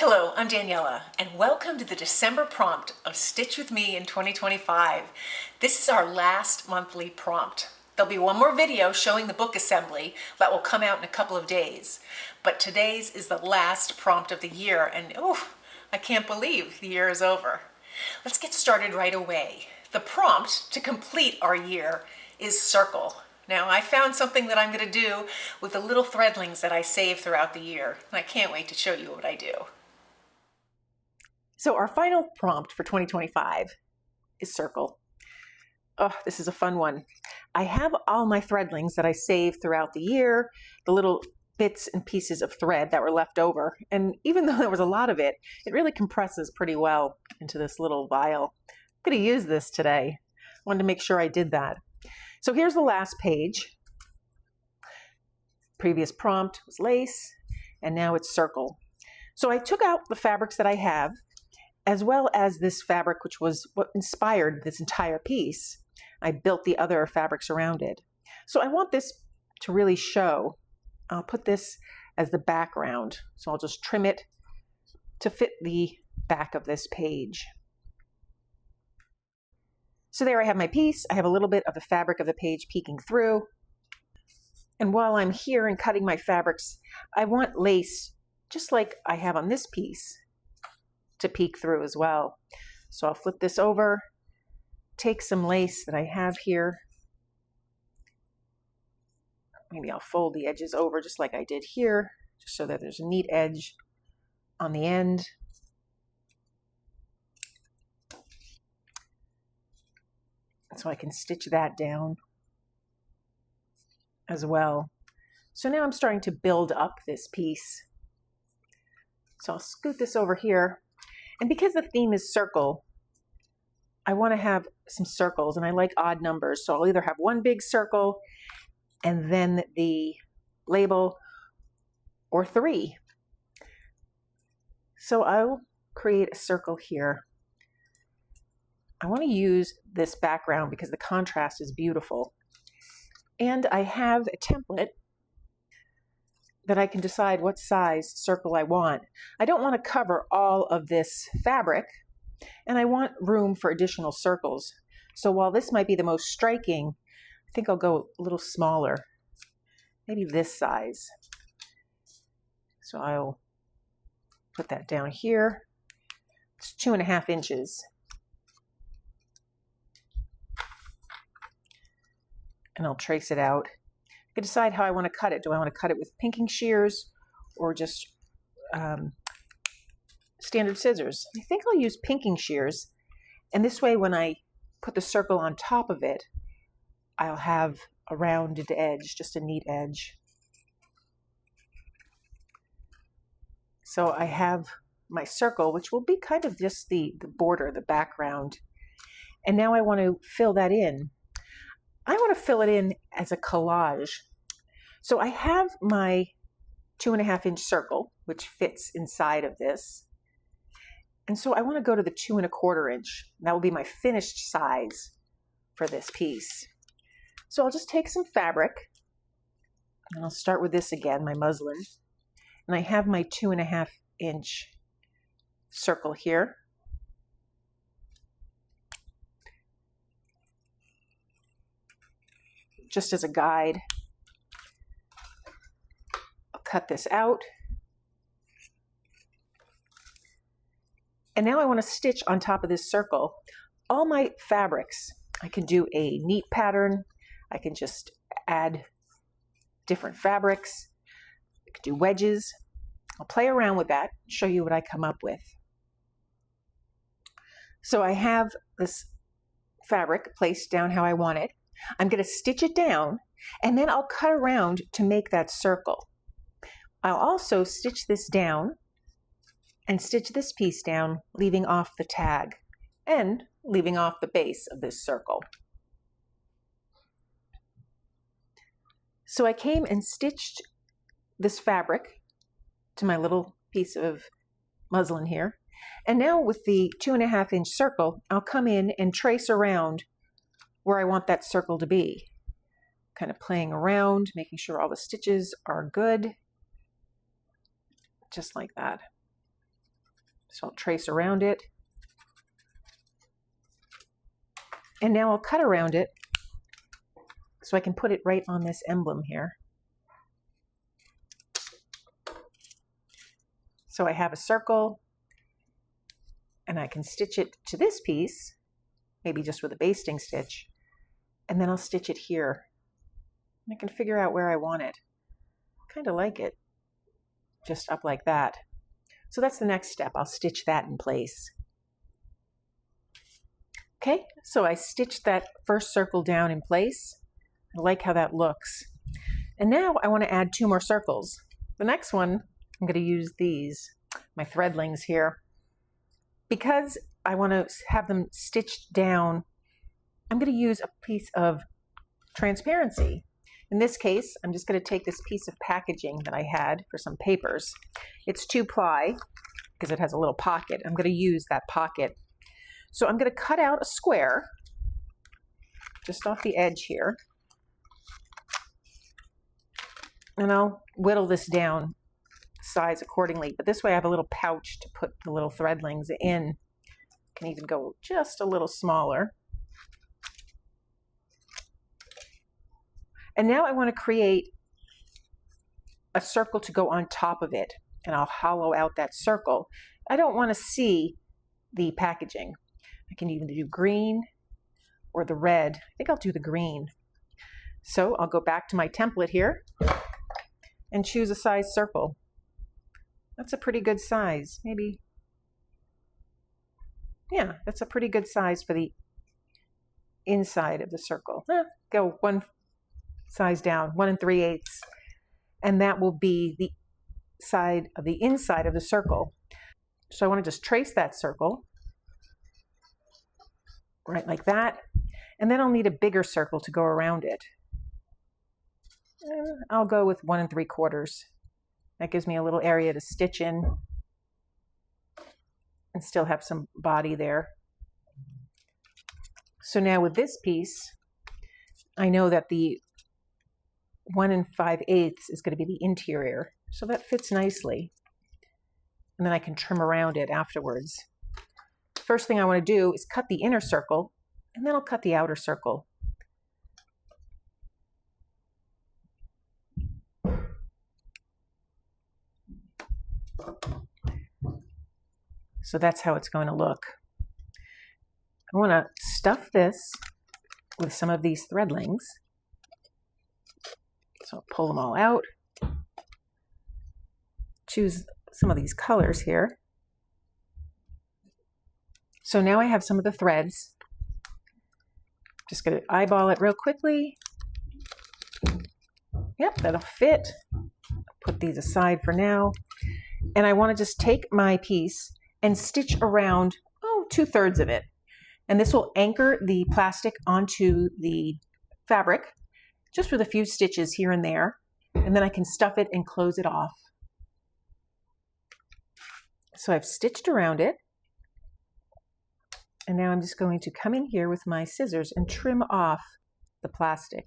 Hello, I'm Daniela, and welcome to the December prompt of Stitch With Me in 2025. This is our last monthly prompt. There'll be one more video showing the book assembly that will come out in a couple of days, but today's is the last prompt of the year, and I can't believe the year is over. Let's get started right away. The prompt to complete our year is circle. Now, I found something that I'm going to do with the little threadlings that I save throughout the year, and I can't wait to show you what I do. So our final prompt for 2025 is circle. Oh, this is a fun one. I have all my threadlings that I save throughout the year, the little bits and pieces of thread that were left over. And even though there was a lot of it, it really compresses pretty well into this little vial. I'm going to use this today. I wanted to make sure I did that. So here's the last page. Previous prompt was lace, and now it's circle. So I took out the fabrics that I have, as well as this fabric, which was what inspired this entire piece. I built the other fabrics around it. So I want this to really show. I'll put this as the background. So I'll just trim it to fit the back of this page. So there I have my piece. I have a little bit of the fabric of the page peeking through. And while I'm here and cutting my fabrics, I want lace, just like I have on this piece, to peek through as well. So I'll flip this over, take some lace that I have here. Maybe I'll fold the edges over just like I did here, just so that there's a neat edge on the end. So I can stitch that down as well. So now I'm starting to build up this piece. So I'll scoot this over here. And because the theme is circle, I want to have some circles, and I like odd numbers. So I'll either have one big circle and then the label, or three. So I'll create a circle here. I want to use this background because the contrast is beautiful. And I have a template that I can decide what size circle I want. I don't want to cover all of this fabric, and I want room for additional circles. So while this might be the most striking, I think I'll go a little smaller, maybe this size. So I'll put that down here. It's 2.5 inches. And I'll trace it out. I can decide how I want to cut it. Do I want to cut it with pinking shears or just standard scissors? I think I'll use pinking shears. And this way, when I put the circle on top of it, I'll have a rounded edge, just a neat edge. So I have my circle, which will be kind of just the border, the background. And now I want to fill that in. I want to fill it in as a collage. So I have my 2.5 inch circle, which fits inside of this. And so I want to go to the 2.25 inch. That will be my finished size for this piece. So I'll just take some fabric, and I'll start with this again, my muslin. And I have my 2.5 inch circle here. Just as a guide, I'll cut this out. And now I want to stitch on top of this circle all my fabrics. I can do a neat pattern. I can just add different fabrics. I could do wedges. I'll play around with that, show you what I come up with. So I have this fabric placed down how I want it. I'm going to stitch it down, and then I'll cut around to make that circle. I'll also stitch this down and stitch this piece down, leaving off the tag and leaving off the base of this circle. So I came and stitched this fabric to my little piece of muslin here. And now with the 2.5 inch circle, I'll come in and trace around where I want that circle to be. Kind of playing around, making sure all the stitches are good. Just like that. So I'll trace around it. And now I'll cut around it so I can put it right on this emblem here. So I have a circle, and I can stitch it to this piece, maybe just with a basting stitch, and then I'll stitch it here. And I can figure out where I want it. Kind of like it, just up like that. So that's the next step. I'll stitch that in place. Okay, so I stitched that first circle down in place. I like how that looks. And now I want to add 2 more circles. The next one, I'm going to use these, my threadlings here. Because I want to have them stitched down, I'm going to use a piece of transparency. In this case, I'm just going to take this piece of packaging that I had for some papers. It's 2-ply because it has a little pocket. I'm going to use that pocket. So I'm going to cut out a square just off the edge here. And I'll whittle this down size accordingly. But this way I have a little pouch to put the little threadlings in. Can even go just a little smaller. And now I want to create a circle to go on top of it. And I'll hollow out that circle. I don't want to see the packaging. I can even do green or the red. I think I'll do the green. So I'll go back to my template here and choose a size circle. That's a pretty good size. Maybe, yeah, that's a pretty good size for the inside of the circle. Go 1 size down, 1 3/8. And that will be the side of the inside of the circle. So I want to just trace that circle. Right like that. And then I'll need a bigger circle to go around it. I'll go with 1 3/4. That gives me a little area to stitch in and still have some body there. So now with this piece, I know that the 1 5/8 is going to be the interior. So that fits nicely. And then I can trim around it afterwards. First thing I want to do is cut the inner circle, and then I'll cut the outer circle. So that's how it's going to look. I want to stuff this with some of these threadlings. So I'll pull them all out. Choose some of these colors here. So now I have some of the threads. Just going to eyeball it real quickly. Yep, that'll fit. Put these aside for now. And I want to just take my piece and stitch around, 2/3 of it. And this will anchor the plastic onto the fabric, just with a few stitches here and there. And then I can stuff it and close it off. So I've stitched around it. And now I'm just going to come in here with my scissors and trim off the plastic.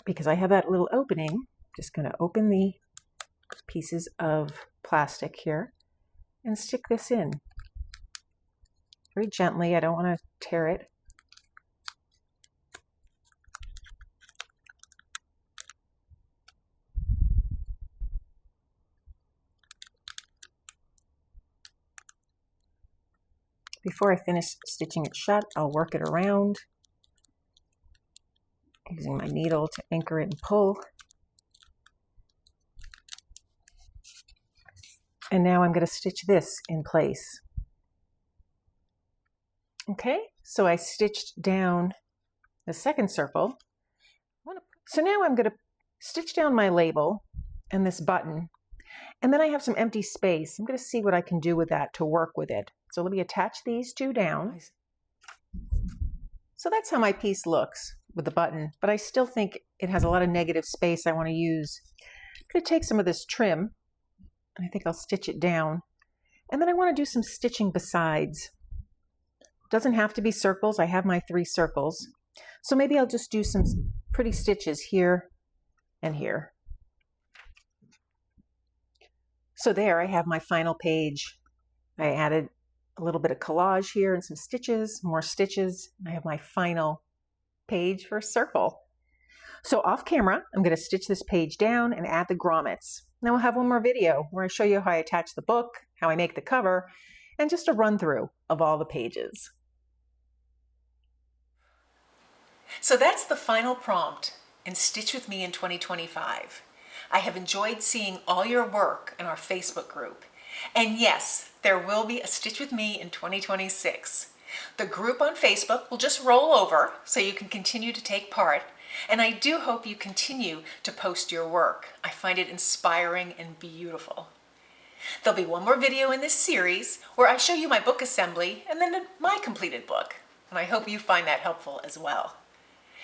Because I have that little opening, I'm just going to open the pieces of plastic here and stick this in. Very gently, I don't want to tear it. Before I finish stitching it shut, I'll work it around using my needle to anchor it and pull. And now I'm going to stitch this in place. Okay, so I stitched down the second circle. So now I'm going to stitch down my label and this button. And then I have some empty space. I'm going to see what I can do with that to work with it. So let me attach these 2 down. So that's how my piece looks with the button, but I still think it has a lot of negative space I want to use. I'm going to take some of this trim, and I think I'll stitch it down. And then I want to do some stitching besides. Doesn't have to be circles. I have my 3 circles. So maybe I'll just do some pretty stitches here and here. So there I have my final page. I added a little bit of collage here and some stitches, more stitches. I have my final page for a circle. So off camera, I'm going to stitch this page down and add the grommets. Then we'll have one more video where I show you how I attach the book, how I make the cover, and just a run through of all the pages. So that's the final prompt in Stitch With Me in 2025. I have enjoyed seeing all your work in our Facebook group. And yes, there will be a Stitch With Me in 2026. The group on Facebook will just roll over so you can continue to take part. And I do hope you continue to post your work. I find it inspiring and beautiful. There'll be one more video in this series where I show you my book assembly and then my completed book. And I hope you find that helpful as well.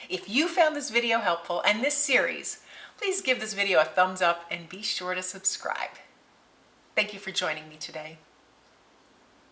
If you found this video helpful and this series, please give this video a thumbs up and be sure to subscribe. Thank you for joining me today.